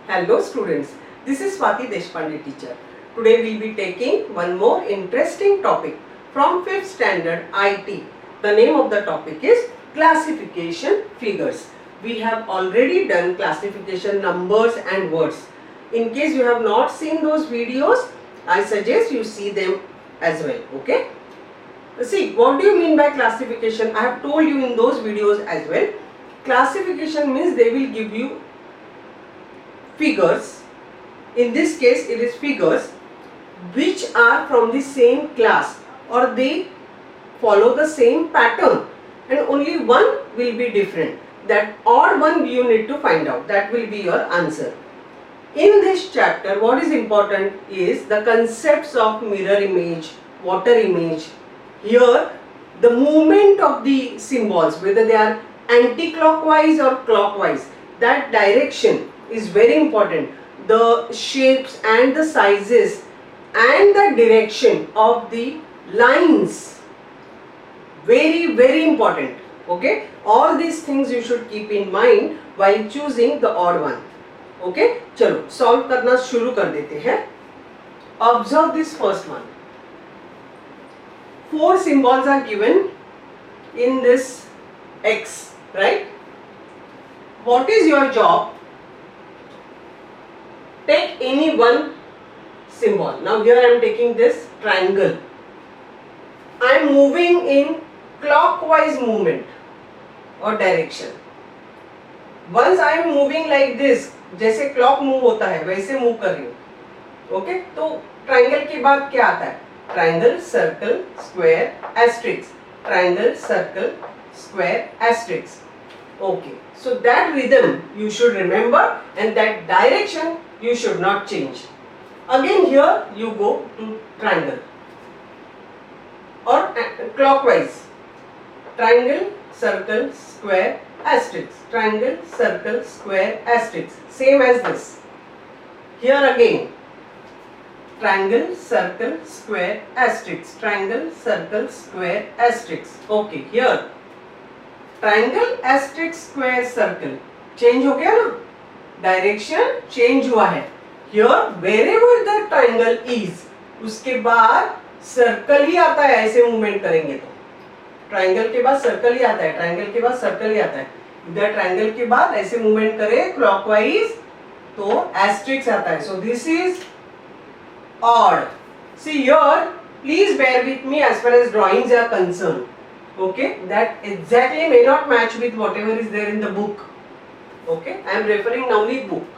Hello students, this is Swati Deshpande teacher. Today we will be taking one more interesting topic from 5th standard IT. The name of the topic is classification figures. We have already done classification numbers and words. In case you have not seen those videos, I suggest you see them as well. Okay? See, what do you mean by classification? I have told you in those videos as well. Classification means they will give you figures. In this case it is figures which are from the same class or they follow the same pattern, and only one will be different. That odd one you need to find out. That will be your answer. In this chapter what is important is the concepts of mirror image, water image. Here the movement of the symbols, whether they are anti-clockwise or clockwise, that direction is very important. The shapes and the sizes and the direction of the lines, very important. Okay, all these things you should keep in mind while choosing the odd one. Okay, चलो solve करना शुरू कर देते हैं. Observe this first one. 4 symbols are given in this X, right? What is your job? Take any one symbol. Now here I am taking this triangle. I am moving in clockwise movement or direction. Once I am moving like this, जैसे clock move होता है वैसे move कर रही हूँ. Okay, तो triangle के बाद क्या आता है? Triangle, circle, square, asterisk. Triangle, circle, square, asterisk. Okay, so that rhythm you should remember and that direction you should not change. Again here you go to triangle or clockwise. Triangle, circle, square, asterisk. Triangle, circle, square, asterisk. Same as this. Here again triangle, circle, square, asterisk. Triangle, circle, square, asterisk. Okay, here triangle, asterisk, square, circle. Change हो गया ना, direction change हुआ है. Here wherever the triangle is, उसके बाद circle ही आता है. ऐसे मूवमेंट करेंगे तो ट्राइंगल के बाद सर्कल ही आता है, ट्राइंगल के बाद सर्कल ही आता है. इधर ट्राइंगल के बाद ऐसे मूवमेंट करें क्लॉकवाइज तो एस्टेरिस्क आता है. So this is odd. See here please bear with me as far as drawings are concerned. Okay, that exactly may not match with whatever is there in the book. Okay, I am referring now the book.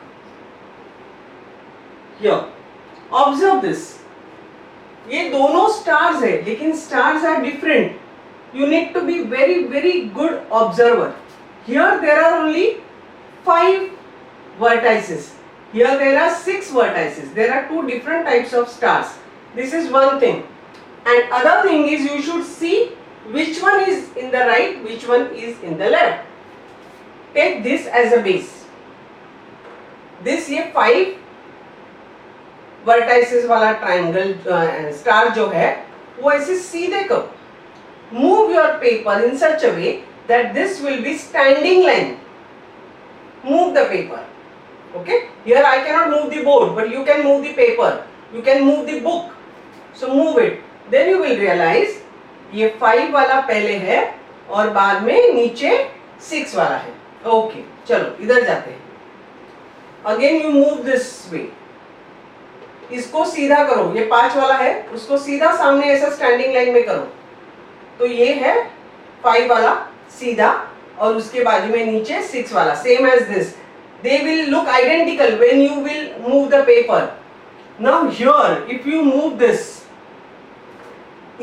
Here observe this. ये दोनों stars है लेकिन stars are different. You need to be very good observer. Here there are only 5 vertices. Here there are 6 vertices. There are 2 different types of stars. This is one thing. And other thing is you should see which one is in the right, which one is in the left. Take this as a base. This ये 5 vertices वाला triangle star जो है वो ऐसे सीधे करो. Move your paper in such a way that this will be standing line. Move the paper. Okay. Here I cannot move the board, but you can move the paper. You can move the book. So move it. Then you will realize ये 5 वाला पहले है और बाद में नीचे 6 वाला है. ओके, चलो इधर जाते हैं. Again you move this way. इसको सीधा करो. ये 5 वाला है, उसको सीधा सामने ऐसा स्टैंडिंग लाइन में करो. तो ये है 5 वाला सीधा और उसके बाजू में नीचे 6 वाला. Same as this. They will look identical when you will move the paper. Now here if you move this,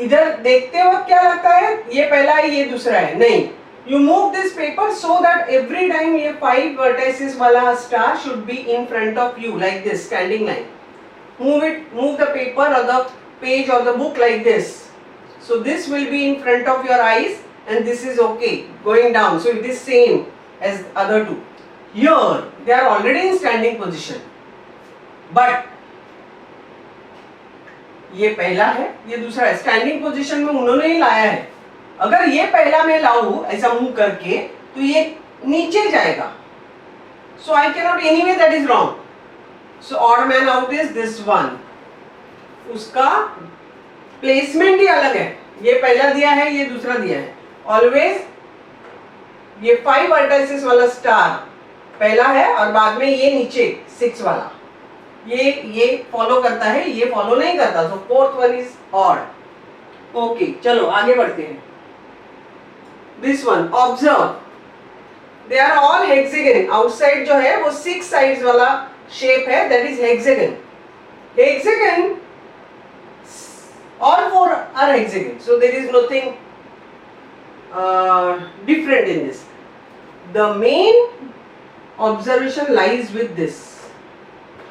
इधर देखते वक्त क्या लगता है ये पहला है ये दूसरा है. नहीं, you move this paper so that every time ये 5 वर्टिसेस वाला star should be in front of you like this standing line. Move it, move the paper और द पेज और the book like this. So this will be in front of your eyes and this is okay going down. So it is same as other two. Here they are already in standing position, but ये पहला है ये दूसरा है. Standing position में उन्होंने ही लाया है. अगर ये पहला मैं लाऊं ऐसा मूव करके तो ये नीचे जाएगा. So I cannot, anyway that is wrong. So odd man out is this one. उसका प्लेसमेंट ही अलग है. ये पहला दिया है, ये दूसरा दिया है. ऑलवेज ये 5 वर्टाइसेस वाला स्टार पहला है और बाद में ये नीचे 6 वाला ये फॉलो करता है, ये फॉलो नहीं करता. So fourth one is odd. Okay, चलो आगे बढ़ते हैं. This one observe, they are all hexagon. Outside जो है वो 6 साइड्स वाला शेप है, that is hexagon. Hexagon all 4 are hexagon, so there is nothing different in this. The main observation lies with this.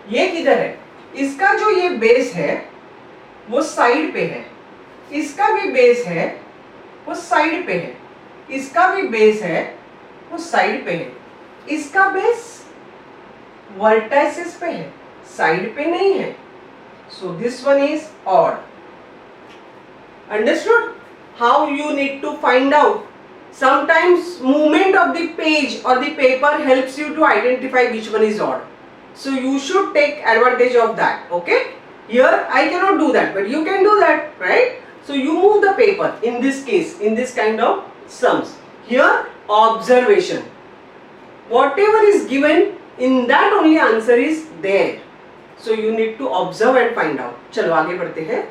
ये किधर है? इसका जो ये बेस है वो साइड पे है, इसका भी बेस है वो साइड पे है, इसका भी बेस है वो साइड पे है. इसका बेस वर्टाइसेस पे है, साइड पे नहीं है. So this one is odd. Understood how you need to find out? Sometimes movement of the page or the paper helps you to identify which one is odd. So you should take advantage of that. Okay? Here I cannot do that, but you can do that, right? So you move the paper in this case, in this kind of sums. Here observation. Whatever is given in that only answer is there. So you need to observe and find out. चलो आगे बढ़ते हैं.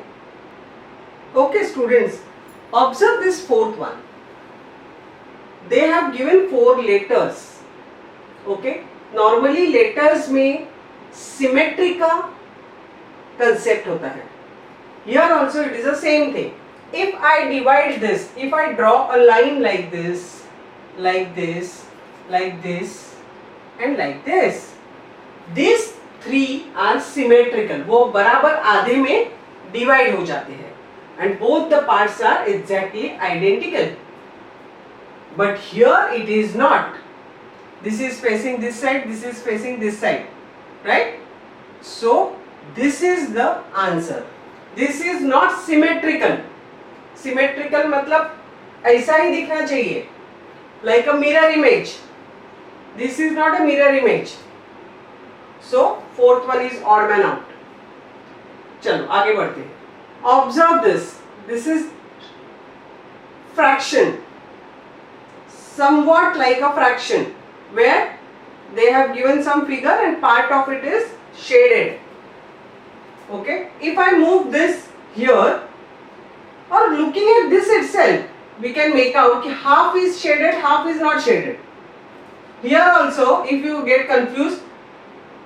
Okay students, observe this fourth one. They have given 4 letters. Okay, normally letters में symmetry का concept होता है. Here also it is the same thing. If I divide this, if I draw a line like this, like this, like this and like this, these 3 are symmetrical. वो बराबर आधे में divide हो जाते हैं. And both the parts are exactly identical. But here it is not. This is facing this side, this is facing this side, right? So this is the answer. This is not symmetrical. Symmetrical मतलब ऐसा ही दिखना चाहिए, like a mirror image. This is not a mirror image. So fourth one is odd man out. चलो आगे बढ़ते हैं. Observe this. This is fraction, somewhat like a fraction, where they have given some figure and part of it is shaded. Okay, if I move this here or looking at this itself, we can make out कि half is shaded, half is not shaded. Here also if you get confused,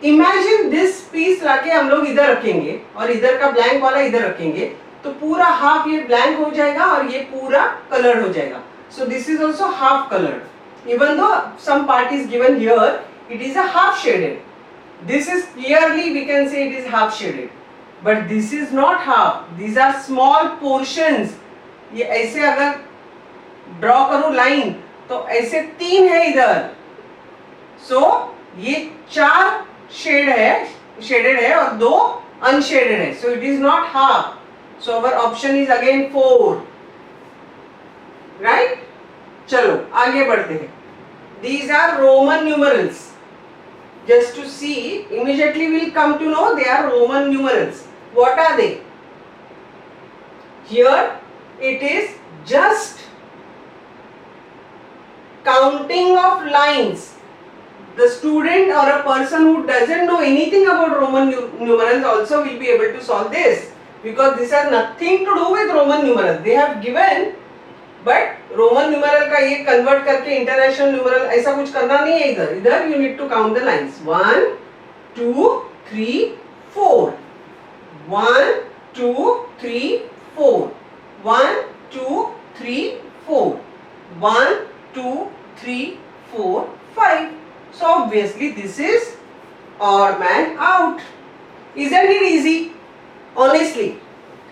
imagine this piece लाके हम लोग इधर रखेंगे और इधर का blank वाला इधर रखेंगे, तो पूरा हाफ ये blank हो जाएगा और ये पूरा colored हो जाएगा. So this is also half colored. Even though some part is given here, it is a half shaded. This is clearly we can say it is half shaded. But this is not half. These are small portions. ये ऐसे अगर draw करूँ line, तो ऐसे 3 है इधर. So ये 4 shaded है और 2 unshaded है. So it is not half. So our option is again 4. Right? चलो आगे बढ़ते हैं. These are Roman numerals. Just to see, immediately we will come to know they are Roman numerals. What are they? Here it is just counting of lines. The student or a person who doesn't know anything about Roman numerals also will be able to solve this, because this has nothing to do with Roman numerals. They have given, but Roman numeral का ये convert करके international numeral ऐसा कुछ करना नहीं है इधर. इधर you need to count the lines. 1, 2, 3, 4. 1, 2, 3, 4. 1, 2, 3, 4. 1, 2, 3, 4, 5. So obviously this is odd man out. Isn't it easy? Honestly,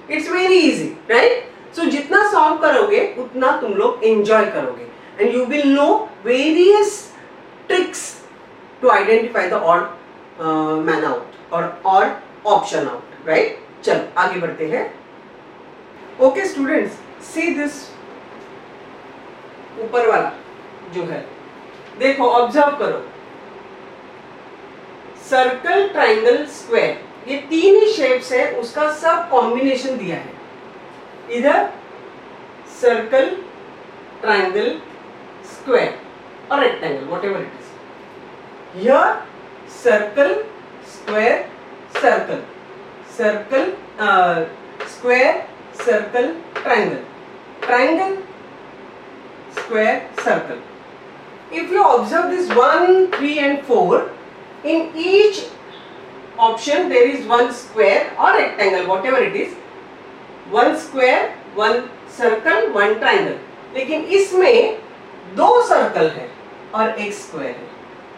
it's very easy, right? So जितना solve करोगे उतना तुम लोग enjoy करोगे, and you will know various tricks to identify the odd man out or odd option out, right? चलो आगे बढ़ते हैं. Okay students, see this ऊपर वाला जो है, देखो ऑब्जर्व करो. सर्कल, ट्राइंगल, स्क्वायर, ये तीन ही शेप्स है, उसका सब कॉम्बिनेशन दिया है. इधर सर्कल, ट्राइंगल, स्क्वायर और rectangle, whatever it is. Here circle, square, circle, circle, square, circle, triangle, triangle, square, circle. If you observe this 1, 3 and 4, in each option there is one square or rectangle, whatever it is. One square, one circle, one triangle. लेकिन इसमें दो circle है और एक square है,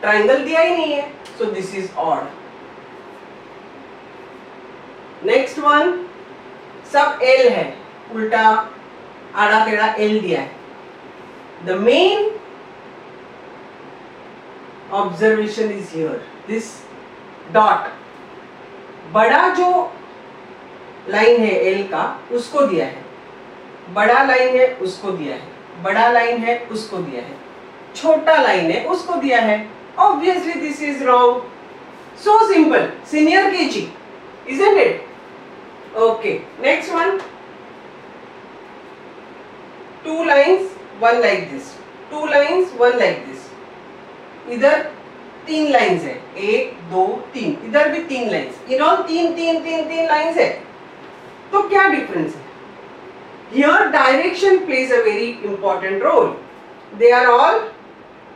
triangle दिया ही नहीं है, so this is odd. Next one, सब एल है, उल्टा आड़ा टेढ़ा एल दिया है. The main observation is here, this dot, बड़ा जो लाइन है एल का उसको दिया है, बड़ा लाइन है उसको दिया है, बड़ा लाइन है उसको दिया है, छोटा लाइन है उसको दिया है. Obviously this is wrong. So simple, senior KG, isn't it? Okay, next one. Two lines, one like this. Two lines, one like this. इधर तीन लाइन्स है, एक दो तीन, इधर भी तीन लाइन्स, इन ऑल तीन तीन तीन तीन लाइन्स है. तो क्या डिफरेंस है? Here direction plays a very important role. They are all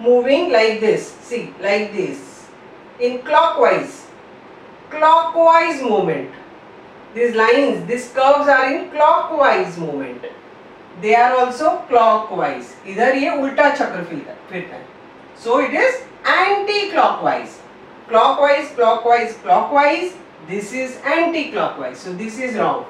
moving like this, see, like this, in clockwise movement. These lines, these curves are in clockwise movement. They are also clockwise. इधर ये उल्टा चक्र फिरता है, so it is anti-clockwise. Clockwise, clockwise, clockwise. This is anti-clockwise, so this is wrong.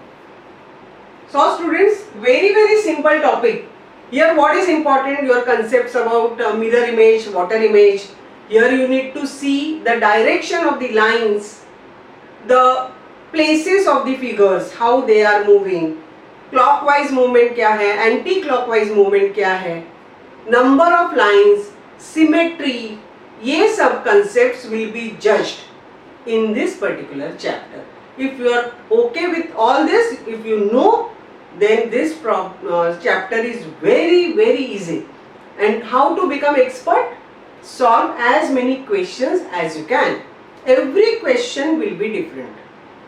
So students, very simple topic. Here what is important, your concepts about mirror image, water image. Here you need to see the direction of the lines, the places of the figures, how they are moving, clockwise movement क्या है, anti-clockwise movement क्या है, number of lines, symmetry, ये सब concepts will be judged in this particular chapter. If you are okay with all this, if you know, then this chapter is very easy. And how to become expert? Solve as many questions as you can. Every question will be different.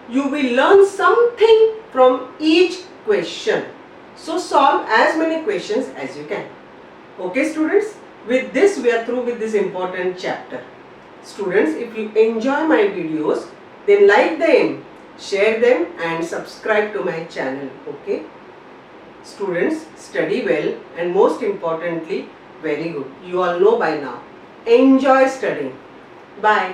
You will learn something from each question. So solve as many questions as you can. Okay students, with this we are through with this important chapter. Students, if you enjoy my videos, then like them, share them and subscribe to my channel. Okay students, study well and most importantly very good. You all know by now. Enjoy studying. Bye.